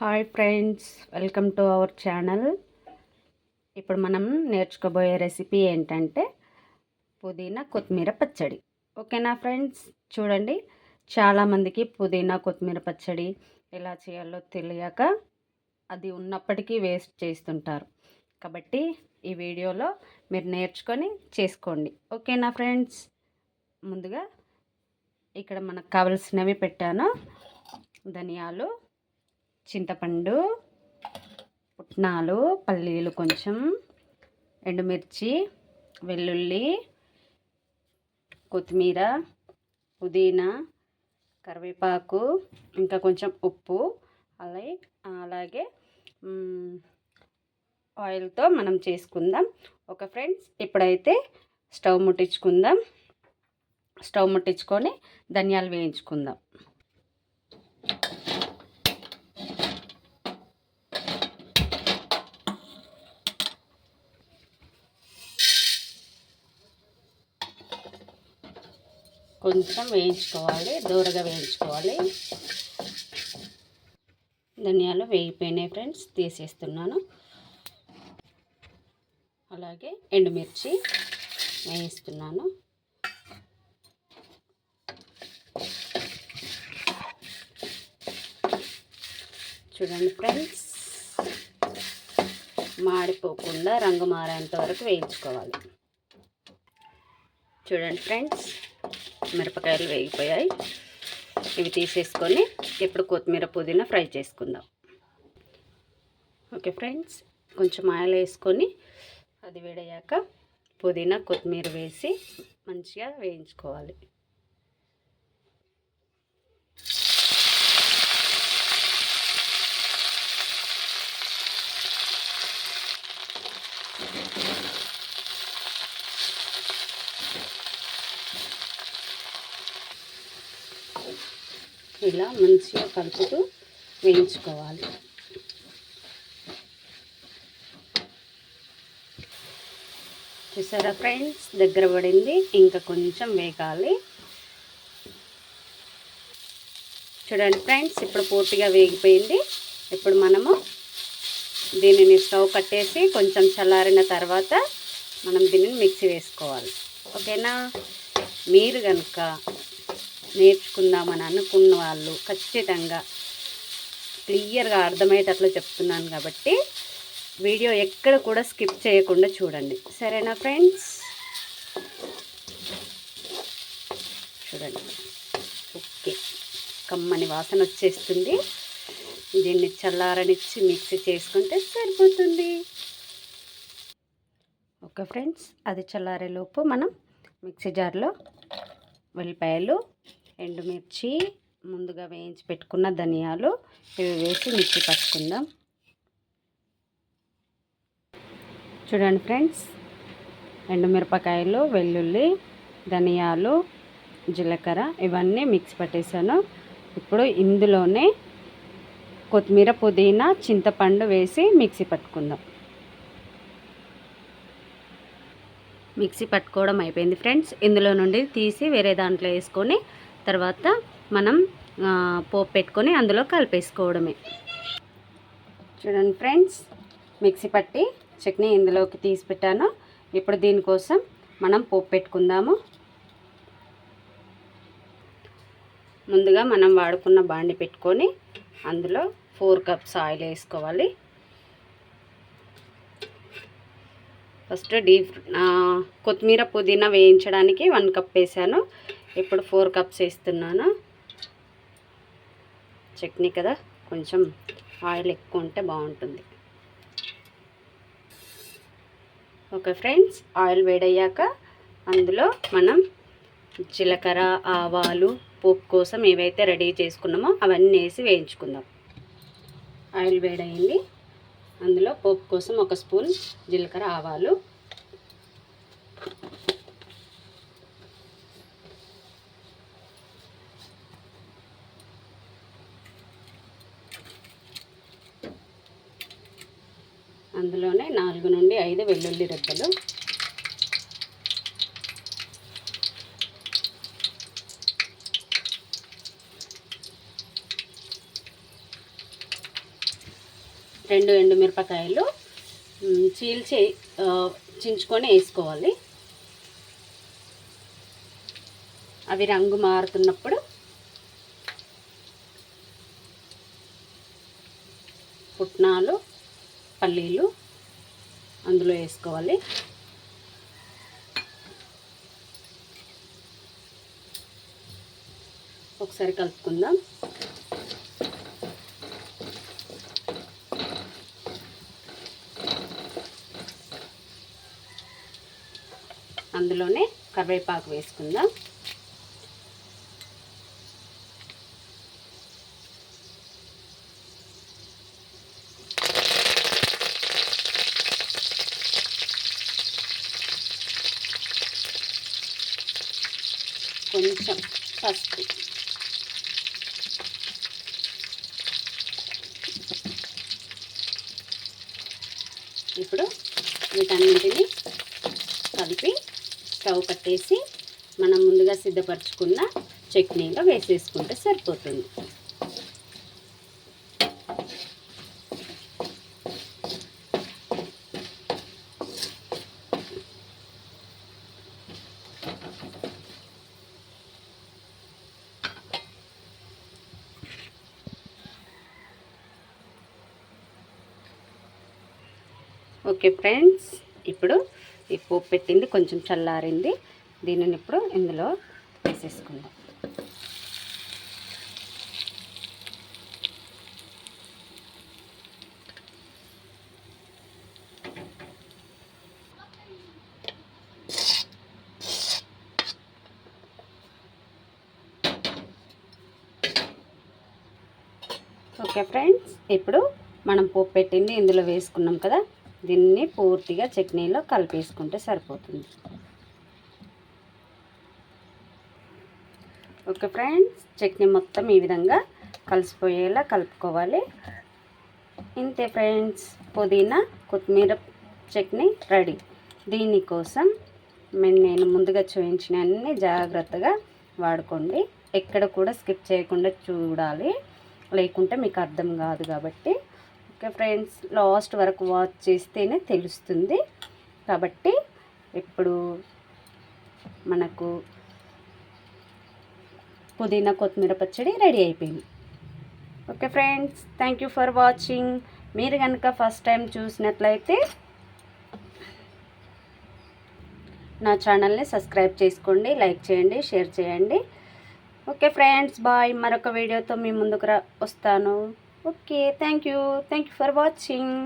Hi friends, welcome to our channel. ఇప్పుడు మనం నేర్చుకోబోయే recipe ఏంటంటే పుదీనా కొత్తిమీర పచ్చడి. ఓకేనా ఫ్రెండ్స్? చూడండి, చాలామందికి పుదీనా కొత్తిమీర పచ్చడి ఎలా చేయాలో తెలియక అది ఉన్నప్పటికీ వేస్ట్ చేస్తుంటారు. కాబట్టి ఈ వీడియోలో మీరు నేర్చుకొని చేసుకోండి. ఓకేనా ఫ్రెండ్స్? ముందుగా ఇక్కడ మనకు కావలసినవి పెట్టాను. ధనియాలు, చింతపండు, పుట్నాలు, పల్లీలు, కొంచెం ఎండుమిర్చి, వెల్లుల్లి, కొత్తిమీర, పుదీనా, కరివేపాకు, ఇంకా కొంచెం ఉప్పు, అలాగే ఆయిల్తో మనం చేసుకుందాం. ఓకే ఫ్రెండ్స్, ఇప్పుడైతే స్టవ్ ముట్టించుకొని ధనియాలు వేయించుకుందాం. కొంచెం వేయించుకోవాలి, దూరగా వేయించుకోవాలి. ధనియాలు వేగిపోయినాయి ఫ్రెండ్స్, తీసేస్తున్నాను. అలాగే ఎండుమిర్చి వేయిస్తున్నాను. చూడండి ఫ్రెండ్స్, మాడిపోకుండా రంగు మారేంత వరకు వేయించుకోవాలి. చూడండి ఫ్రెండ్స్, మిరపకాయలు వేగిపోయాయి. ఇవి తీసేసుకొని ఇప్పుడు కొత్తిమీర, పుదీనా ఫ్రై చేసుకుందాం. ఓకే ఫ్రెండ్స్, కొంచెం ఆయిల్ వేసుకొని అది వేడయ్యాక పుదీనా, కొత్తిమీర వేసి మంచిగా వేయించుకోవాలి. ఇలా మంచిగా కలుపుతూ వేయించుకోవాలి. చూసారా ఫ్రెండ్స్, దగ్గర పడింది, ఇంకా కొంచెం వేగాలి. చూడండి ఫ్రెండ్స్, ఇప్పుడు పూర్తిగా వేగిపోయింది. ఇప్పుడు మనము దీనిని స్టవ్ కట్టేసి కొంచెం చల్లారిన తర్వాత మనం దీనిని మిక్సీ వేసుకోవాలి. ఓకేనా? మీరు కనుక నేర్చుకుందామని అనుకున్న వాళ్ళు ఖచ్చితంగా క్లియర్గా అర్థమయ్యేటట్లు చెప్తున్నాను కాబట్టి వీడియో ఎక్కడ కూడా స్కిప్ చేయకుండా చూడండి. సరేనా ఫ్రెండ్స్? చూడండి, ఓకే, కమ్మని వాసన వచ్చేస్తుంది. దీన్ని చల్లారనిచ్చి మిక్సీ చేసుకుంటే సరిపోతుంది. ఓకే ఫ్రెండ్స్, అది చల్లారేలోపు మనం మిక్సీ జార్లో వెల్లిపాయలు, ఎండుమిర్చి, ముందుగా వేయించి పెట్టుకున్న ధనియాలు ఇవి వేసి మిక్సీ పట్టుకుందాం. చూడండి ఫ్రెండ్స్, ఎండుమిరపకాయలు, వెల్లుల్లి, ధనియాలు, జీలకర్ర ఇవన్నీ మిక్సీ పట్టేసాను. ఇప్పుడు ఇందులోనే కొత్తిమీర, పుదీనా, చింతపండు వేసి మిక్సీ పట్టుకుందాం. మిక్సీ పట్టుకోవడం అయిపోయింది ఫ్రెండ్స్. ఇందులో నుండి తీసి వేరే దాంట్లో వేసుకొని తర్వాత మనం పోపు పెట్టుకొని అందులో కలిపేసుకోవడమే. చూడండి ఫ్రెండ్స్, మిక్సీ పట్టి చట్నీ ఇందులోకి తీసి పెట్టాను. ఇప్పుడు దీనికోసం మనం పోపు పెట్టుకుందాము. ముందుగా మనం వాడుకున్న బాండి పెట్టుకొని అందులో 4 కప్స్ ఆయిల్ వేసుకోవాలి. ఫస్ట్ కొత్తిమీర, పుదీనా వేయించడానికి 1 కప్ వేసాను. ఇప్పుడు 4 కప్స్ వేస్తున్నాను. చట్నీ కదా, కొంచెం ఆయిల్ ఎక్కువ ఉంటే బాగుంటుంది. ఓకే ఫ్రెండ్స్, ఆయిల్ వేడయ్యాక అందులో మనం జీలకర్ర, ఆవాలు, పోపు కోసం ఏవైతే రెడీ చేసుకున్నామో అవన్నీ వేసి వేయించుకుందాం. ఆయిల్ వేడయింది. అందులో పోపు కోసం 1 స్పూన్ జీలకర్ర, ఆవాలు, అందులోనే 4 నుండి 5 వెల్లుల్లి రెబ్బలు, 2 ఎండుమిరపకాయలు చీల్చి చించుకొని వేసుకోవాలి. అవి రంగు మారుతున్నప్పుడు పుట్నాలు, పల్లీలు అందులో వేసుకోవాలి. ఒకసారి కలుపుకుందాం. అందులోనే కరివేపాకు వేసుకుందాం. కొంచెం పసుపు, ఇప్పుడు వీటన్నింటినీ కలిపి స్టవ్ కట్టేసి మనం ముందుగా సిద్ధపరచుకున్న చట్నీలో వేసేసుకుంటే సరిపోతుంది. ఓకే ఫ్రెండ్స్, ఇప్పుడు ఈ పోపు పెట్టింది కొంచెం చల్లారింది. దీనిని ఇప్పుడు ఇందులో వేసేసుకుందాం. ఓకే ఫ్రెండ్స్, ఇప్పుడు మనం పోపు పెట్టింది ఇందులో వేసుకున్నాం కదా, దీన్ని పూర్తిగా చట్నీలో కలిపేసుకుంటే సరిపోతుంది. ఓకే ఫ్రెండ్స్, చట్నీ మొత్తం ఈ విధంగా కలిసిపోయేలా కలుపుకోవాలి. ఇంతే ఫ్రెండ్స్, పుదీనా కొత్తిమీర చట్నీ రెడీ. దీనికోసం నేను ముందుగా చూపించిన అన్ని జాగ్రత్తగా వాడుకోండి. ఎక్కడ కూడా స్కిప్ చేయకుండా చూడాలి, లేకుంటే మీకు అర్థం కాదు కాబట్టి. ఓకే ఫ్రెండ్స్, లాస్ట్ వరకు వాచ్ చేస్తేనే తెలుస్తుంది. కాబట్టి ఇప్పుడు మనకు పుదీనా కొత్తిమీర పచ్చడి రెడీ అయిపోయింది. Okay friends, thank you for watching. మీరు కనుక ఫస్ట్ టైం చూసినట్లయితే నా ఛానల్ని సబ్స్క్రైబ్ చేసుకోండి, లైక్ చేయండి, షేర్ చేయండి. Okay friends, bye. మరొక వీడియోతో మీ ముందుకు వస్తాను. Okay, thank you for watching.